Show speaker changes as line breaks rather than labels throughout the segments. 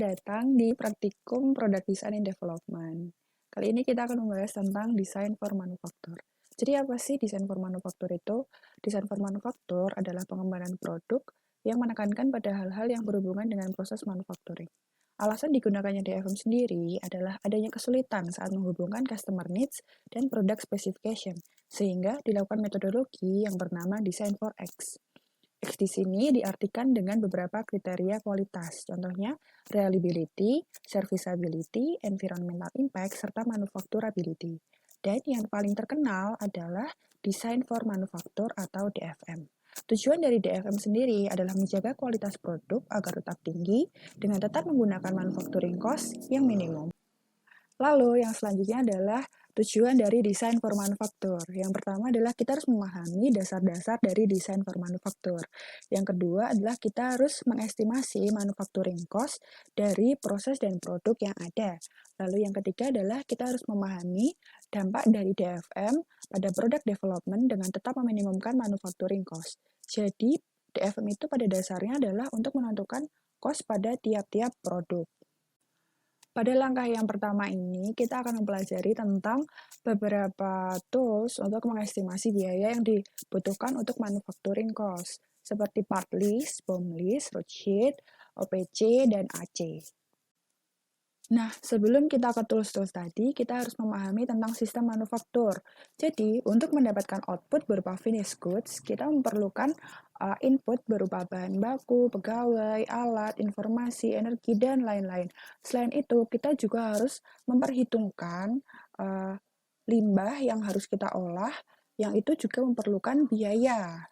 datang di praktikum Product Design and Development. Kali ini kita akan membahas tentang Design for Manufacture. Jadi apa sih Design for Manufacture itu? Design for Manufacture adalah pengembangan produk yang menekankan pada hal-hal yang berhubungan dengan proses manufacturing. Alasan digunakannya DFM sendiri adalah adanya kesulitan saat menghubungkan customer needs dan product specification, sehingga dilakukan metodologi yang bernama Design for X. X di sini diartikan dengan beberapa kriteria kualitas, contohnya reliability, serviceability, environmental impact, serta manufacturability. Dan yang paling terkenal adalah Design for Manufacture atau DFM. Tujuan dari DFM sendiri adalah menjaga kualitas produk agar tetap tinggi dengan tetap menggunakan manufacturing cost yang minimum. Lalu yang selanjutnya adalah tujuan dari desain for manufacture. Yang pertama adalah kita harus memahami dasar-dasar dari desain for manufacture. Yang kedua adalah kita harus mengestimasi manufacturing cost dari proses dan produk yang ada. Lalu yang ketiga adalah kita harus memahami dampak dari DFM pada product development dengan tetap meminimumkan manufacturing cost. Jadi DFM itu pada dasarnya adalah untuk menentukan cost pada tiap-tiap produk. Pada langkah yang pertama ini, kita akan mempelajari tentang beberapa tools untuk mengestimasi biaya yang dibutuhkan untuk manufacturing cost, seperti part list, BOM list, road sheet, OPC, dan AC. Nah, sebelum kita ke tools-tools tadi, kita harus memahami tentang sistem manufaktur. Jadi, untuk mendapatkan output berupa finished goods, kita memerlukan input berupa bahan baku, pegawai, alat, informasi, energi, dan lain-lain. Selain itu, kita juga harus memperhitungkan limbah yang harus kita olah, yang itu juga memerlukan biaya.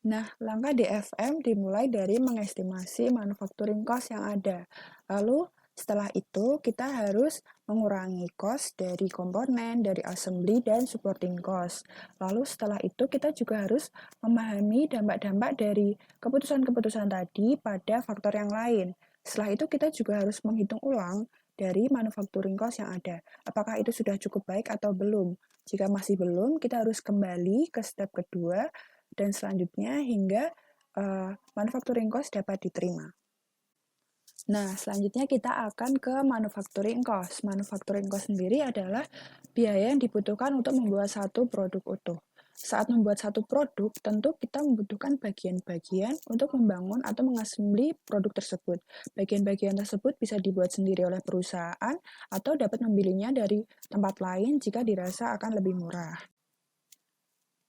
Nah, langkah DFM dimulai dari mengestimasi manufacturing cost yang ada. Lalu, setelah itu, kita harus mengurangi cost dari komponen, dari assembly, dan supporting cost. Lalu, setelah itu, kita juga harus memahami dampak-dampak dari keputusan-keputusan tadi pada faktor yang lain. Setelah itu, kita juga harus menghitung ulang dari manufacturing cost yang ada. Apakah itu sudah cukup baik atau belum? Jika masih belum, kita harus kembali ke step kedua, dan selanjutnya hingga manufacturing cost dapat diterima. Nah, selanjutnya kita akan ke manufacturing cost. Manufacturing cost sendiri adalah biaya yang dibutuhkan untuk membuat satu produk utuh. Saat membuat satu produk, tentu kita membutuhkan bagian-bagian untuk membangun atau mengassembly produk tersebut. Bagian-bagian tersebut bisa dibuat sendiri oleh perusahaan atau dapat membelinya dari tempat lain jika dirasa akan lebih murah.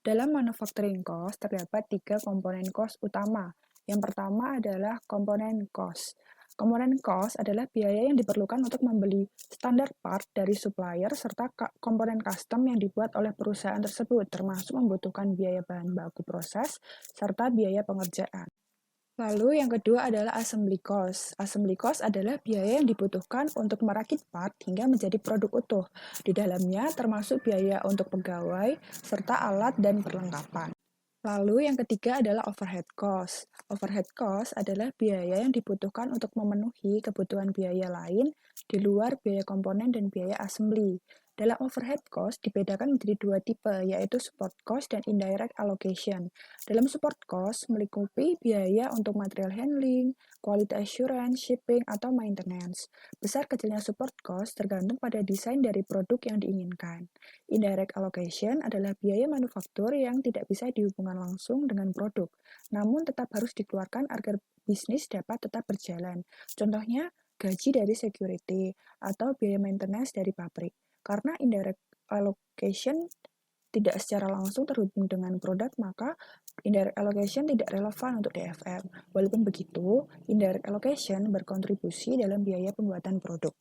Dalam manufacturing cost, terdapat 3 komponen cost utama. Yang pertama adalah komponen cost. Komponen cost adalah biaya yang diperlukan untuk membeli standar part dari supplier serta komponen custom yang dibuat oleh perusahaan tersebut, termasuk membutuhkan biaya bahan baku proses serta biaya pengerjaan. Lalu yang kedua adalah assembly cost. Assembly cost adalah biaya yang dibutuhkan untuk merakit part hingga menjadi produk utuh. Di dalamnya termasuk biaya untuk pegawai, serta alat dan perlengkapan. Lalu yang ketiga adalah overhead cost. Overhead cost adalah biaya yang dibutuhkan untuk memenuhi kebutuhan biaya lain di luar biaya komponen dan biaya assembly. Dalam overhead cost dibedakan menjadi 2 tipe, yaitu support cost dan indirect allocation. Dalam support cost melingkupi biaya untuk material handling, quality assurance, shipping, atau maintenance. Besar kecilnya support cost tergantung pada desain dari produk yang diinginkan. Indirect allocation adalah biaya manufaktur yang tidak bisa dihubungkan langsung dengan produk, namun tetap harus dikeluarkan agar bisnis dapat tetap berjalan. Contohnya, gaji dari security atau biaya maintenance dari pabrik. Karena indirect allocation tidak secara langsung terhubung dengan produk, maka indirect allocation tidak relevan untuk DFM. Walaupun begitu, indirect allocation berkontribusi dalam biaya pembuatan produk.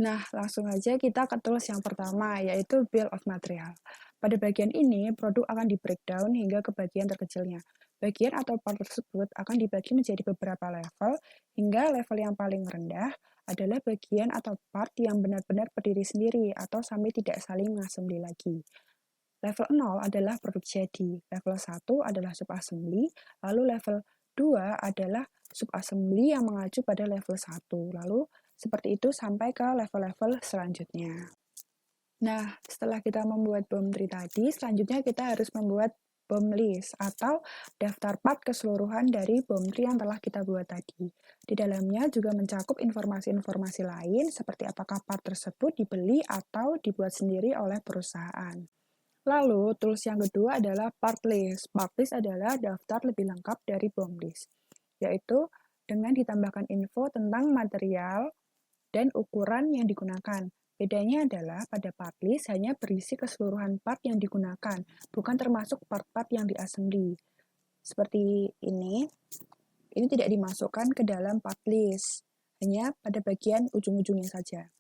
Nah, langsung aja kita ke tools yang pertama, yaitu Bill of Material. Pada bagian ini, produk akan di-breakdown hingga ke bagian terkecilnya. Bagian atau part tersebut akan dibagi menjadi beberapa level, hingga level yang paling rendah adalah bagian atau part yang benar-benar berdiri sendiri atau sampai tidak saling mengassembly lagi. Level 0 adalah produk jadi, level 1 adalah subassembly, lalu level 2 adalah subassembly yang mengacu pada level 1. Lalu seperti itu sampai ke level-level selanjutnya. Nah, setelah kita membuat BOM tree tadi, selanjutnya kita harus membuat BOM list atau daftar part keseluruhan dari BOM tree yang telah kita buat tadi. Di dalamnya juga mencakup informasi-informasi lain seperti apakah part tersebut dibeli atau dibuat sendiri oleh perusahaan. Lalu, tools yang kedua adalah part list. Part list adalah daftar lebih lengkap dari BOM list, yaitu dengan ditambahkan info tentang material dan ukuran yang digunakan. Bedanya adalah pada part list hanya berisi keseluruhan part yang digunakan, bukan termasuk part-part yang di-assembly. Seperti ini tidak dimasukkan ke dalam part list, hanya pada bagian ujung-ujungnya saja.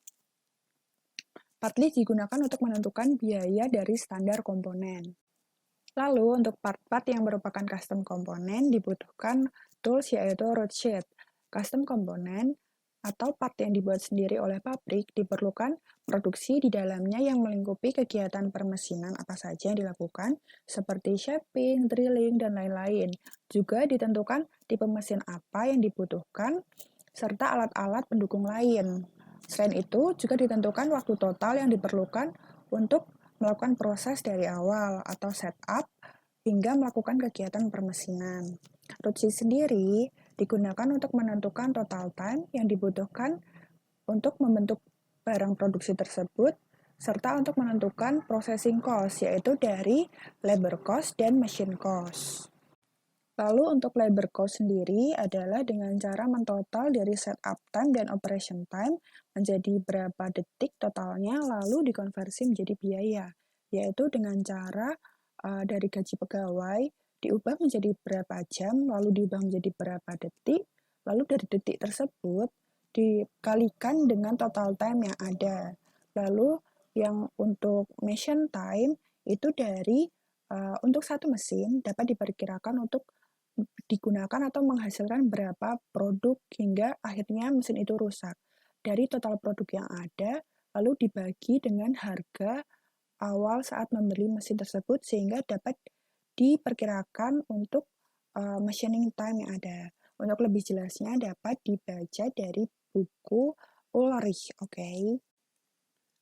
Part list digunakan untuk menentukan biaya dari standar komponen. Lalu, untuk part-part yang merupakan custom komponen dibutuhkan tools yaitu Roadsheet. Custom komponen atau part yang dibuat sendiri oleh pabrik diperlukan produksi di dalamnya yang melingkupi kegiatan permesinan apa saja yang dilakukan, seperti shaping, drilling, dan lain-lain. Juga ditentukan tipe mesin apa yang dibutuhkan, serta alat-alat pendukung lain. Selain itu, juga ditentukan waktu total yang diperlukan untuk melakukan proses dari awal atau setup hingga melakukan kegiatan permesinan. Roadsheet sendiri digunakan untuk menentukan total time yang dibutuhkan untuk membentuk barang produksi tersebut, serta untuk menentukan processing cost, yaitu dari labor cost dan machine cost. Lalu untuk labor cost sendiri adalah dengan cara mentotal dari setup time dan operation time menjadi berapa detik totalnya, lalu dikonversi menjadi biaya, yaitu dengan cara dari gaji pegawai diubah menjadi berapa jam, lalu diubah menjadi berapa detik, lalu dari detik tersebut dikalikan dengan total time yang ada. Lalu yang untuk machine time itu dari untuk satu mesin dapat diperkirakan untuk digunakan atau menghasilkan berapa produk hingga akhirnya mesin itu rusak. Dari total produk yang ada, lalu dibagi dengan harga awal saat membeli mesin tersebut sehingga dapat diperkirakan untuk machining time yang ada. Untuk lebih jelasnya dapat dibaca dari buku Ulrich, oke.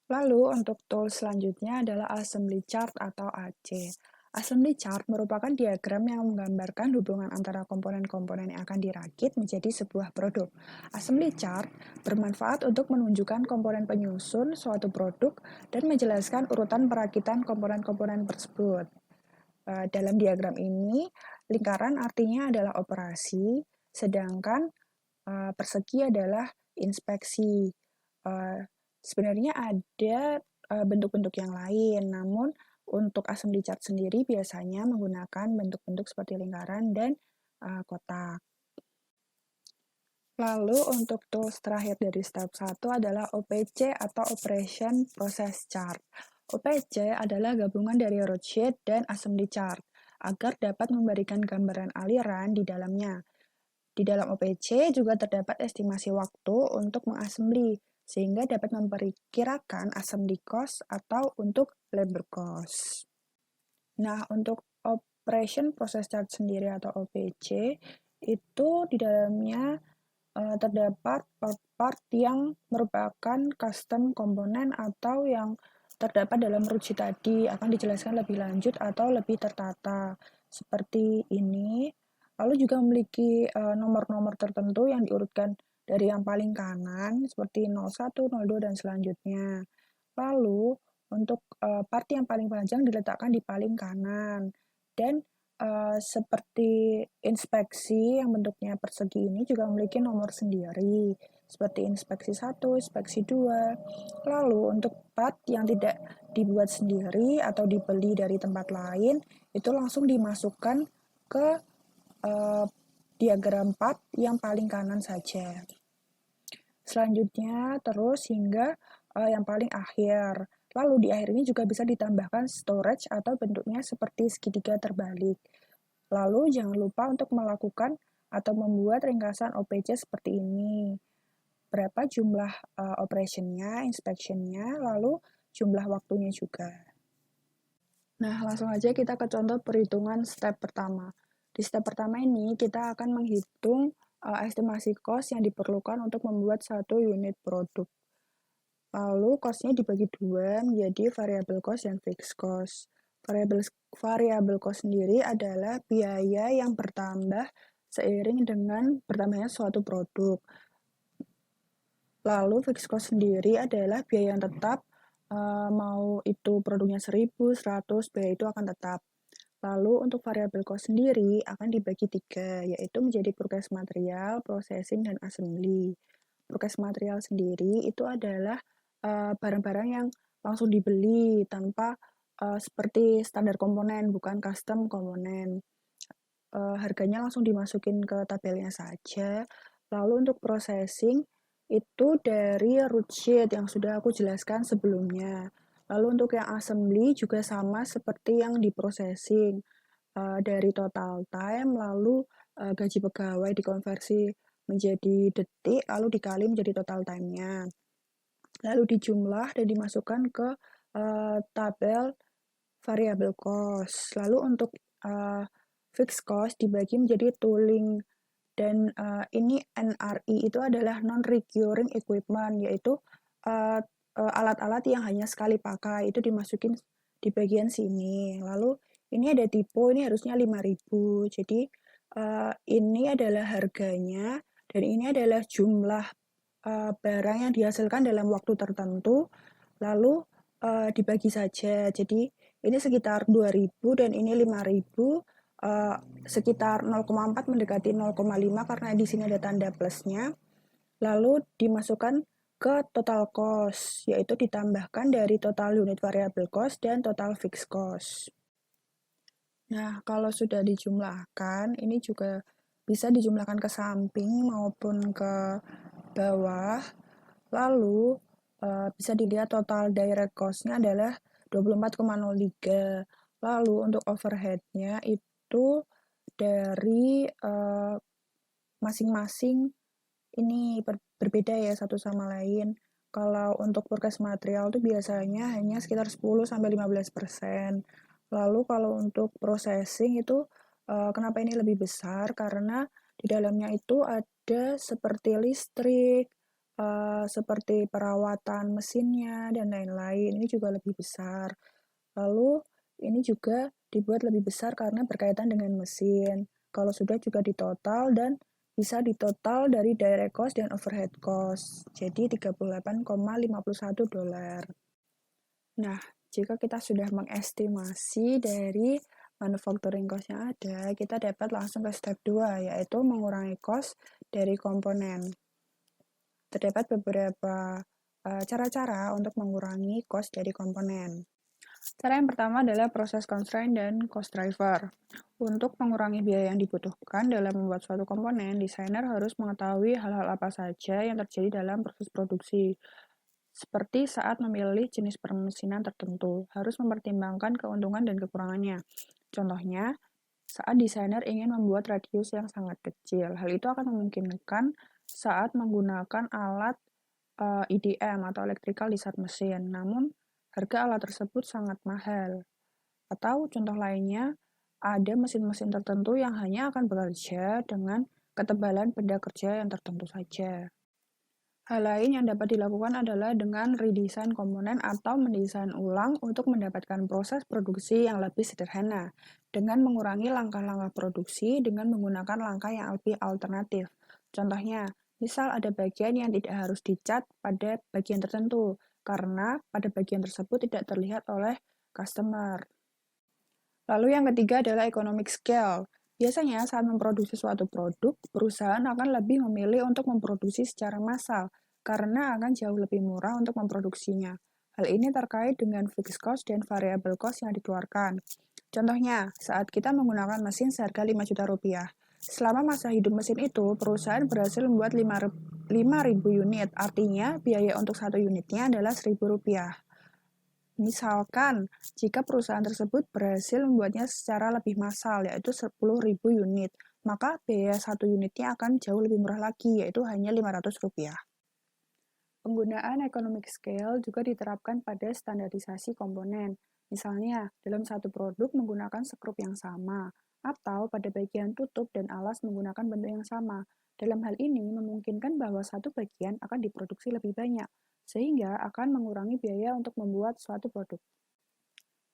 Lalu untuk tools selanjutnya adalah assembly chart atau AC. Assembly chart merupakan diagram yang menggambarkan hubungan antara komponen-komponen yang akan dirakit menjadi sebuah produk. Assembly chart bermanfaat untuk menunjukkan komponen penyusun suatu produk dan menjelaskan urutan perakitan komponen-komponen tersebut. Dalam diagram ini, lingkaran artinya adalah operasi, sedangkan persegi adalah inspeksi. Sebenarnya ada bentuk-bentuk yang lain, namun untuk assembly chart sendiri biasanya menggunakan bentuk-bentuk seperti lingkaran dan kotak. Lalu untuk tools terakhir dari step 1 adalah OPC atau Operation Process Chart. OPC adalah gabungan dari Roadsheet dan Assembly Chart agar dapat memberikan gambaran aliran di dalamnya. Di dalam OPC juga terdapat estimasi waktu untuk mengassembly, sehingga dapat memperkirakan assembly cost atau untuk labor cost. Nah, untuk Operation Process Chart sendiri atau OPC, itu di dalamnya terdapat part-part yang merupakan custom komponen atau yang terdapat dalam Roadsheet tadi akan dijelaskan lebih lanjut atau lebih tertata seperti ini. Lalu juga memiliki nomor-nomor tertentu yang diurutkan dari yang paling kanan seperti 01, 02 dan selanjutnya. Lalu untuk part yang paling panjang diletakkan di paling kanan dan seperti inspeksi yang bentuknya persegi ini juga memiliki nomor sendiri, seperti inspeksi 1, inspeksi 2. Lalu untuk part yang tidak dibuat sendiri atau dibeli dari tempat lain, itu langsung dimasukkan ke diagram part yang paling kanan saja. Selanjutnya terus hingga yang paling akhir. Lalu di akhir ini juga bisa ditambahkan storage atau bentuknya seperti segitiga terbalik. Lalu jangan lupa untuk melakukan atau membuat ringkasan OPC seperti ini. Berapa jumlah operationnya, inspectionnya, lalu jumlah waktunya juga. Nah, langsung aja kita ke contoh perhitungan step pertama. Di step pertama ini kita akan menghitung estimasi cost yang diperlukan untuk membuat satu unit produk. Lalu cost-nya dibagi dua menjadi variable cost dan fixed cost. Variabel variabel cost sendiri adalah biaya yang bertambah seiring dengan bertambahnya suatu produk. Lalu fixed cost sendiri adalah biaya yang tetap, mau itu produknya 1.000, 100, biaya itu akan tetap. Lalu untuk variabel cost sendiri akan dibagi 3, yaitu menjadi purchase material, processing, dan assembly. Purchase material sendiri itu adalah barang-barang yang langsung dibeli tanpa seperti standar komponen, bukan custom komponen. Harganya langsung dimasukin ke tabelnya saja. Lalu untuk processing itu dari root sheet yang sudah aku jelaskan sebelumnya. Lalu untuk yang assembly juga sama seperti yang di processing. Dari total time, lalu gaji pegawai dikonversi menjadi detik, lalu dikali menjadi total time-nya. Lalu dijumlah dan dimasukkan ke tabel variable cost. Lalu untuk fixed cost dibagi menjadi tooling, dan ini NRE itu adalah non-recurring equipment, yaitu alat-alat yang hanya sekali pakai, itu dimasukin di bagian sini. Lalu ini ada typo, ini harusnya 5.000. Jadi ini adalah harganya, dan ini adalah jumlah barang yang dihasilkan dalam waktu tertentu, lalu dibagi saja. Jadi ini sekitar 2.000 dan ini 5.000, sekitar 0,4 mendekati 0,5 karena di sini ada tanda plusnya. Lalu dimasukkan ke total cost, yaitu ditambahkan dari total unit variable cost dan total fixed cost. Nah, kalau sudah dijumlahkan, ini juga bisa dijumlahkan ke samping maupun ke bawah. Lalu bisa dilihat total direct cost-nya adalah 24,03. Lalu untuk overhead-nya itu dari masing-masing ini berbeda ya satu sama lain. Kalau untuk purchase material itu biasanya hanya sekitar 10-15%. Lalu kalau untuk processing itu kenapa ini lebih besar? Karena di dalamnya itu ada seperti listrik, seperti perawatan mesinnya, dan lain-lain. Ini juga lebih besar. Lalu ini juga dibuat lebih besar karena berkaitan dengan mesin. Kalau sudah juga ditotal dan bisa ditotal dari direct cost dan overhead cost. Jadi $38,51. Nah, jika kita sudah mengestimasi dari manufacturing cost yang ada, kita dapat langsung ke step 2, yaitu mengurangi cost dari komponen. Terdapat beberapa cara-cara untuk mengurangi cost dari komponen. Cara yang pertama adalah proses constraint dan cost driver. Untuk mengurangi biaya yang dibutuhkan dalam membuat suatu komponen, desainer harus mengetahui hal-hal apa saja yang terjadi dalam proses produksi. Seperti saat memilih jenis permesinan tertentu, harus mempertimbangkan keuntungan dan kekurangannya. Contohnya, saat desainer ingin membuat radius yang sangat kecil, hal itu akan memungkinkan saat menggunakan alat EDM atau electrical desert mesin, namun harga alat tersebut sangat mahal. Atau contoh lainnya, ada mesin-mesin tertentu yang hanya akan bekerja dengan ketebalan benda kerja yang tertentu saja. Hal lain yang dapat dilakukan adalah dengan redesign komponen atau mendesain ulang untuk mendapatkan proses produksi yang lebih sederhana, dengan mengurangi langkah-langkah produksi dengan menggunakan langkah yang lebih alternatif. Contohnya, misal ada bagian yang tidak harus dicat pada bagian tertentu, karena pada bagian tersebut tidak terlihat oleh customer. Lalu yang ketiga adalah economic scale. Biasanya saat memproduksi suatu produk, perusahaan akan lebih memilih untuk memproduksi secara massal, karena akan jauh lebih murah untuk memproduksinya. Hal ini terkait dengan fixed cost dan variable cost yang dikeluarkan. Contohnya, saat kita menggunakan mesin seharga 5 juta rupiah. Selama masa hidup mesin itu, perusahaan berhasil membuat 5.000 unit, artinya biaya untuk satu unitnya adalah 1.000 rupiah. Misalkan, jika perusahaan tersebut berhasil membuatnya secara lebih massal, yaitu 10.000 unit, maka biaya satu unitnya akan jauh lebih murah lagi, yaitu hanya 500 rupiah. Penggunaan economic scale juga diterapkan pada standarisasi komponen. Misalnya, dalam satu produk menggunakan sekrup yang sama, atau pada bagian tutup dan alas menggunakan bentuk yang sama. Dalam hal ini, memungkinkan bahwa satu bagian akan diproduksi lebih banyak, sehingga akan mengurangi biaya untuk membuat suatu produk.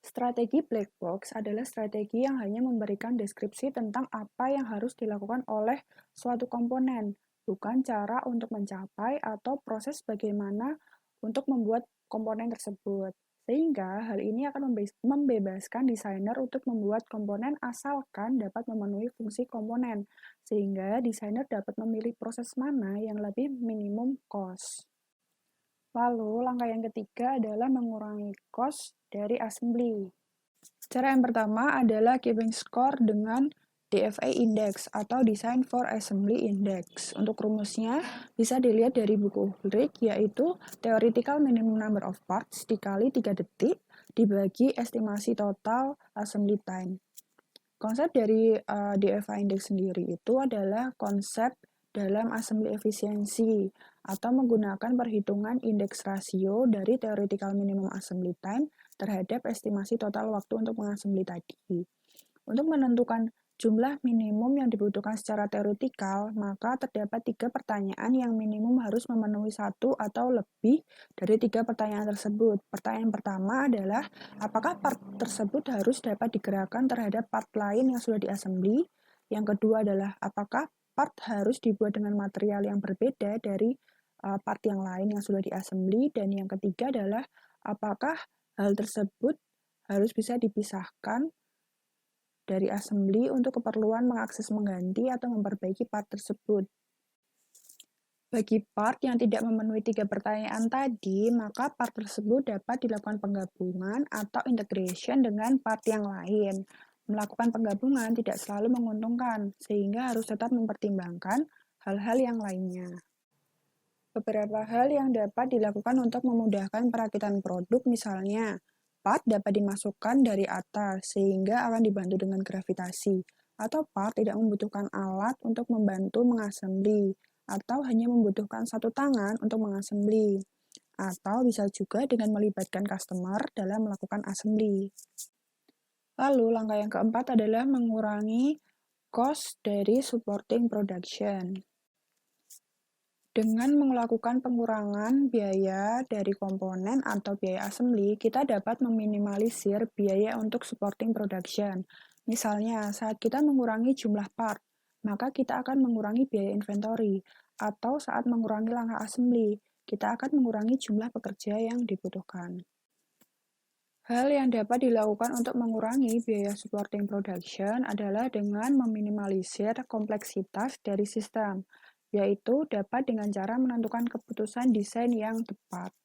Strategi black box adalah strategi yang hanya memberikan deskripsi tentang apa yang harus dilakukan oleh suatu komponen, bukan cara untuk mencapai atau proses bagaimana untuk membuat komponen tersebut. Sehingga hal ini akan membebaskan desainer untuk membuat komponen asalkan dapat memenuhi fungsi komponen, sehingga desainer dapat memilih proses mana yang lebih minimum cost. Lalu, langkah yang ketiga adalah mengurangi cost dari assembly. Cara yang pertama adalah keeping score dengan DFA Index atau Design for Assembly Index. Untuk rumusnya bisa dilihat dari buku Ulrich, yaitu Theoretical Minimum Number of Parts dikali 3 detik dibagi estimasi total assembly time. Konsep dari DFA Index sendiri itu adalah konsep dalam assembly efisiensi atau menggunakan perhitungan indeks rasio dari theoretical minimum assembly time terhadap estimasi total waktu untuk mengassembly tadi. Untuk menentukan jumlah minimum yang dibutuhkan secara teoretikal, maka terdapat 3 pertanyaan yang minimum harus memenuhi satu atau lebih dari 3 pertanyaan tersebut. Pertanyaan pertama adalah, apakah part tersebut harus dapat digerakkan terhadap part lain yang sudah diassembly? Yang kedua adalah, apakah part harus dibuat dengan material yang berbeda dari part yang lain yang sudah diassembly? Dan yang ketiga adalah, apakah hal tersebut harus bisa dipisahkan dari assembly untuk keperluan mengakses mengganti atau memperbaiki part tersebut. Bagi part yang tidak memenuhi 3 pertanyaan tadi, maka part tersebut dapat dilakukan penggabungan atau integration dengan part yang lain. Melakukan penggabungan tidak selalu menguntungkan, sehingga harus tetap mempertimbangkan hal-hal yang lainnya. Beberapa hal yang dapat dilakukan untuk memudahkan perakitan produk, misalnya, part dapat dimasukkan dari atas sehingga akan dibantu dengan gravitasi, atau part tidak membutuhkan alat untuk membantu mengassembly, atau hanya membutuhkan satu tangan untuk mengassembly, atau bisa juga dengan melibatkan customer dalam melakukan assembly. Lalu, langkah yang keempat adalah mengurangi cost dari supporting production. Dengan melakukan pengurangan biaya dari komponen atau biaya assembly, kita dapat meminimalisir biaya untuk supporting production. Misalnya, saat kita mengurangi jumlah part, maka kita akan mengurangi biaya inventory, atau saat mengurangi langkah assembly, kita akan mengurangi jumlah pekerja yang dibutuhkan. Hal yang dapat dilakukan untuk mengurangi biaya supporting production adalah dengan meminimalisir kompleksitas dari sistem, yaitu dapat dengan cara menentukan keputusan desain yang tepat.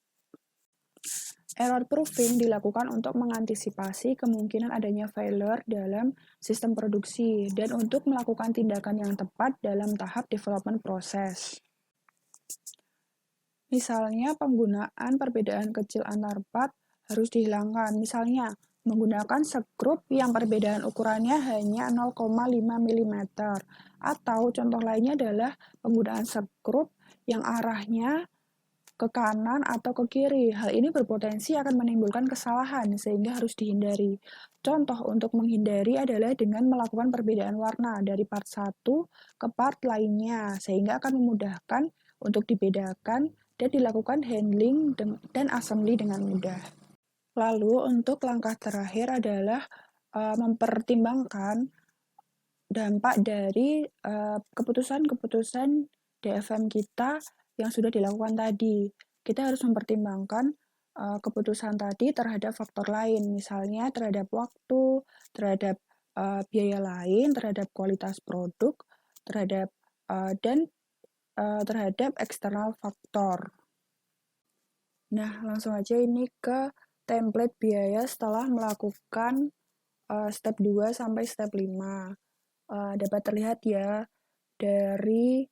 Error proofing dilakukan untuk mengantisipasi kemungkinan adanya failure dalam sistem produksi dan untuk melakukan tindakan yang tepat dalam tahap development proses. Misalnya, penggunaan perbedaan kecil antar part harus dihilangkan. Misalnya, menggunakan skrup yang perbedaan ukurannya hanya 0,5 mm. Atau contoh lainnya adalah penggunaan skrup yang arahnya ke kanan atau ke kiri. Hal ini berpotensi akan menimbulkan kesalahan sehingga harus dihindari. Contoh untuk menghindari adalah dengan melakukan perbedaan warna dari part 1 ke part lainnya sehingga akan memudahkan untuk dibedakan dan dilakukan handling dan assembly dengan mudah. Lalu untuk langkah terakhir adalah mempertimbangkan dampak dari keputusan-keputusan DFM kita yang sudah dilakukan tadi. Kita harus mempertimbangkan keputusan tadi terhadap faktor lain, misalnya terhadap waktu, terhadap biaya lain, terhadap kualitas produk, terhadap dan terhadap eksternal faktor. Nah, langsung aja ini ke template biaya setelah melakukan step 2 sampai step 5. Dapat terlihat ya, dari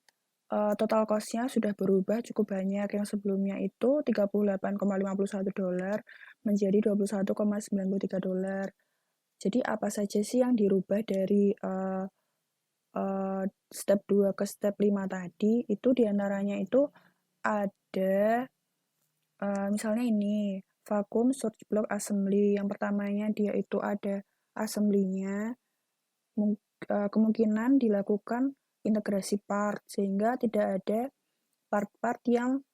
total cost-nya sudah berubah cukup banyak. Yang sebelumnya itu $38,51 menjadi $21,93. Jadi apa saja sih yang dirubah dari step 2 ke step 5 tadi? Itu diantaranya itu ada misalnya ini, vacuum surge block assembly. Yang pertamanya dia itu ada assembly-nya, kemungkinan dilakukan integrasi part, sehingga tidak ada part-part yang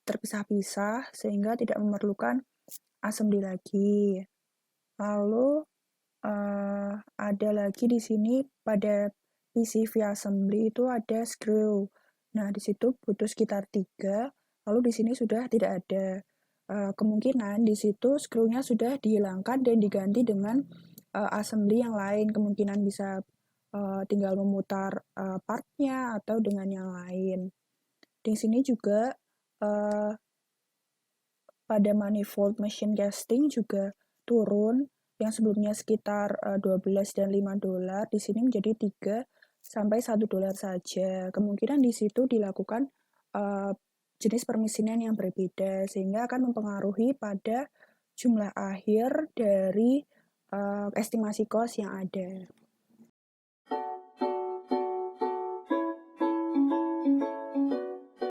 terpisah-pisah, sehingga tidak memerlukan assembly lagi. Lalu ada lagi di sini pada PCV assembly itu ada screw. Nah, di situ butuh sekitar 3, lalu di sini sudah tidak ada. Kemungkinan di situ screw-nya sudah dihilangkan dan diganti dengan assembly yang lain. Kemungkinan bisa tinggal memutar part-nya atau dengan yang lain. Di sini juga pada manifold machine casting juga turun, yang sebelumnya sekitar 12 dan $5, di sini menjadi 3 sampai $1 saja. Kemungkinan di situ dilakukan jenis permesinan yang berbeda, sehingga akan mempengaruhi pada jumlah akhir dari estimasi cost yang ada.